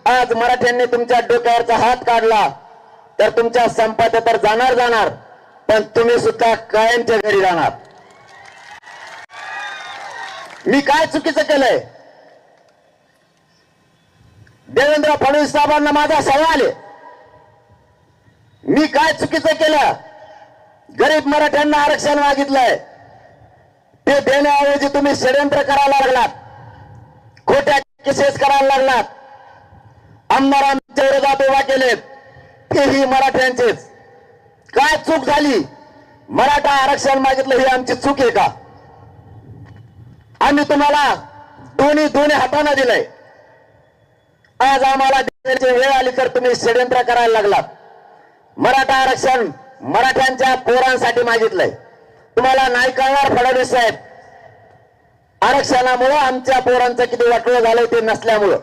आज मराठ्यांनी तुमच्या डोक्यावरचा हात काढला तर तुमच्या संपादन तर जाणार, पण तुम्ही सुद्धा कायमच्या घरी जाणार. मी काय चुकीचं केलंय? देवेंद्र फडणवीस साहेबांना माझा सवाल आहे, मी काय चुकीचं केलं? गरीब मराठ्यांना आरक्षण मागितलंय, ते देण्याऐवजी तुम्ही षडयंत्र करायला लागलात, खोट्या केसेस करायला लागलात, आमदारांच्या विरोधात उभा केलेत, तेही मराठ्यांचेच. काय चूक झाली? मराठा आरक्षण मागितलं ही आमची चूक आहे का? आम्ही तुम्हाला दोन्ही हाताने दिलंय, आज आम्हाला देण्याची वेळ आली तर तुम्ही षडयंत्र करायला लागलात. मराठा आरक्षण मराठ्यांच्या पोरांसाठी मागितलंय. तुम्हाला नाही कळणार फडणवीस साहेब, आरक्षणामुळे आमच्या पोरांचं किती वाटोळं झालंय ते नसल्यामुळं.